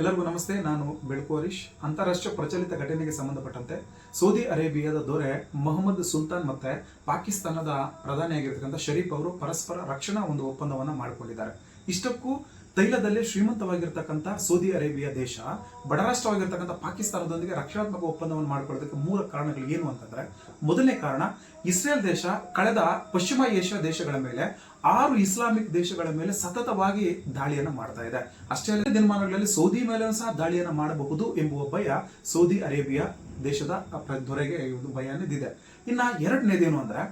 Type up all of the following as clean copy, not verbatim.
ಎಲ್ಲರಿಗೂ ನಮಸ್ತೆ. ನಾನು ಬೆಳಕು ಹರೀಶ್. ಅಂತಾರಾಷ್ಟ್ರೀಯ ಪ್ರಚಲಿತ ಘಟನೆಗೆ ಸಂಬಂಧಪಟ್ಟಂತೆ ಸೌದಿ ಅರೇಬಿಯಾದ ದೊರೆ ಮೊಹಮ್ಮದ್ ಸುಲ್ತಾನ್ ಮತ್ತೆ ಪಾಕಿಸ್ತಾನದ ಪ್ರಧಾನಿಯಾಗಿರ್ತಕ್ಕಂಥ ಶರೀಫ್ ಅವರು ಪರಸ್ಪರ ರಕ್ಷಣಾ ಒಂದು ಒಪ್ಪಂದವನ್ನು ಮಾಡಿಕೊಂಡಿದ್ದಾರೆ. ಇಷ್ಟಕ್ಕೂ ತೈಲದಲ್ಲಿ ಶ್ರೀಮಂತವಾಗಿರ್ತಕ್ಕಂಥ ಸೌದಿ ಅರೇಬಿಯಾ ದೇಶ ಬಡ ರಾಷ್ಟ್ರವಾಗಿರ್ತಕ್ಕಂಥ ಪಾಕಿಸ್ತಾನದೊಂದಿಗೆ ರಕ್ಷಣಾತ್ಮಕ ಒಪ್ಪಂದವನ್ನು ಮಾಡಿಕೊಳ್ಳೋದಕ್ಕೆ ಮೂಲ ಕಾರಣಗಳು ಏನು ಅಂತಂದ್ರೆ, ಮೊದಲನೇ ಕಾರಣ ಇಸ್ರೇಲ್ ದೇಶ ಕಳೆದ ಪಶ್ಚಿಮ ಏಷ್ಯಾ ದೇಶಗಳ ಮೇಲೆ 6 ಇಸ್ಲಾಮಿಕ್ ದೇಶಗಳ ಮೇಲೆ ಸತತವಾಗಿ ದಾಳಿಯನ್ನು ಮಾಡ್ತಾ ಇದೆ. ಅಷ್ಟೇ ಅಲ್ಲದೆ ದಿನಮಾನಗಳಲ್ಲಿ ಸೌದಿ ಮೇಲೆ ಸಹ ದಾಳಿಯನ್ನು ಮಾಡಬಹುದು ಎಂಬುವ ಭಯ ಸೌದಿ ಅರೇಬಿಯಾ ದೇಶದ ದೊರೆಗೆ ಒಂದು ಭಯ ಇದೆ. ಇನ್ನ ಎರಡನೇದೇನು ಅಂದ್ರೆ,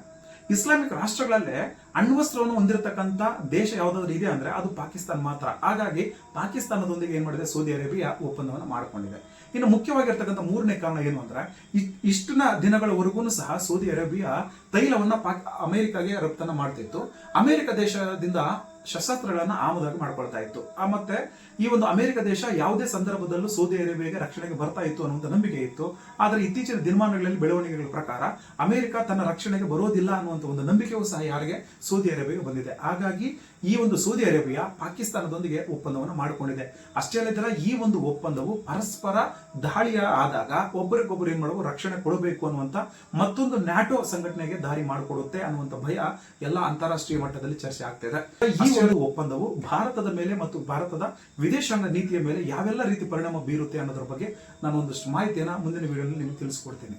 ಇಸ್ಲಾಮಿಕ್ ರಾಷ್ಟ್ರಗಳಲ್ಲೇ ಅಣ್ವಸ್ತ್ರವನ್ನು ಹೊಂದಿರತಕ್ಕಂಥ ದೇಶ ಯಾವುದಾದ್ರೂ ಇದೆ ಅಂದ್ರೆ ಅದು ಪಾಕಿಸ್ತಾನ ಮಾತ್ರ. ಹಾಗಾಗಿ ಪಾಕಿಸ್ತಾನದೊಂದಿಗೆ ಏನ್ ಮಾಡಿದೆ, ಸೌದಿ ಅರೇಬಿಯಾ ಒಪ್ಪಂದವನ್ನು ಮಾಡಿಕೊಂಡಿದೆ. ಇನ್ನು ಮುಖ್ಯವಾಗಿರ್ತಕ್ಕಂಥ ಮೂರನೇ ಕಾರಣ ಏನು ಅಂದ್ರೆ, ಇಷ್ಟಿನ ದಿನಗಳವರೆಗೂ ಸಹ ಸೌದಿ ಅರೇಬಿಯಾ ತೈಲವನ್ನ ಅಮೆರಿಕಾಗೆ ರಫ್ತನ್ನ ಮಾಡ್ತಿತ್ತು. ಅಮೆರಿಕ ದೇಶದಿಂದ ಶಸ್ತ್ರಾಸ್ತ್ರಗಳನ್ನ ಆಮದಾಗಿ ಮಾಡ್ಕೊಳ್ತಾ ಇತ್ತು. ಮತ್ತೆ ಈ ಒಂದು ಅಮೆರಿಕ ದೇಶ ಯಾವುದೇ ಸಂದರ್ಭದಲ್ಲೂ ಸೌದಿ ಅರೇಬಿಯಾಗೆ ರಕ್ಷಣೆಗೆ ಬರ್ತಾ ಇತ್ತು ಅನ್ನುವಂಥ ನಂಬಿಕೆ ಇತ್ತು. ಆದರೆ ಇತ್ತೀಚಿನ ದಿನಮಾನಗಳಲ್ಲಿ ಬೆಳವಣಿಗೆಗಳ ಪ್ರಕಾರ ಅಮೆರಿಕ ತನ್ನ ರಕ್ಷಣೆಗೆ ಬರೋದಿಲ್ಲ ಅನ್ನುವಂಥ ಒಂದು ನಂಬಿಕೆಯೂ ಸಹ ಯಾರಿಗೆ, ಸೌದಿ ಅರೇಬಿಯಾಗೆ ಬಂದಿದೆ. ಹಾಗಾಗಿ ಈ ಒಂದು ಸೌದಿ ಅರೇಬಿಯಾ ಪಾಕಿಸ್ತಾನದೊಂದಿಗೆ ಒಪ್ಪಂದವನ್ನು ಮಾಡಿಕೊಂಡಿದೆ. ಅಷ್ಟೇ ಅಲ್ಲದೆ ಈ ಒಂದು ಒಪ್ಪಂದವು ಪರಸ್ಪರ ದಾಳಿಯ ಆದಾಗ ಒಬ್ಬರಿಗೊಬ್ಬರು ಏನ್ ಮಾಡಬೇಕು, ರಕ್ಷಣೆ ಕೊಡಬೇಕು ಅನ್ನುವಂಥ ಮತ್ತೊಂದು ನ್ಯಾಟೋ ಸಂಘಟನೆಗೆ ದಾರಿ ಮಾಡಿಕೊಡುತ್ತೆ ಅನ್ನುವಂಥ ಭಯ ಎಲ್ಲ ಅಂತಾರಾಷ್ಟ್ರೀಯ ಮಟ್ಟದಲ್ಲಿ ಚರ್ಚೆ ಆಗ್ತಿದೆ. ಈ ಒಂದು ಒಪ್ಪಂದವು ಭಾರತದ ಮೇಲೆ ಮತ್ತು ಭಾರತದ ವಿದೇಶಾಂಗ ನೀತಿಯ ಮೇಲೆ ಯಾವೆಲ್ಲ ರೀತಿ ಪರಿಣಾಮ ಬೀರುತ್ತೆ ಅನ್ನೋದ್ರ ಬಗ್ಗೆ ನಾನು ಒಂದಷ್ಟು ಮಾಹಿತಿಯನ್ನ ಮುಂದಿನ ವಿಡಿಯೋದಲ್ಲಿ ನಿಮಗೆ ತಿಳಿಸ್ಕೊಡ್ತೀನಿ.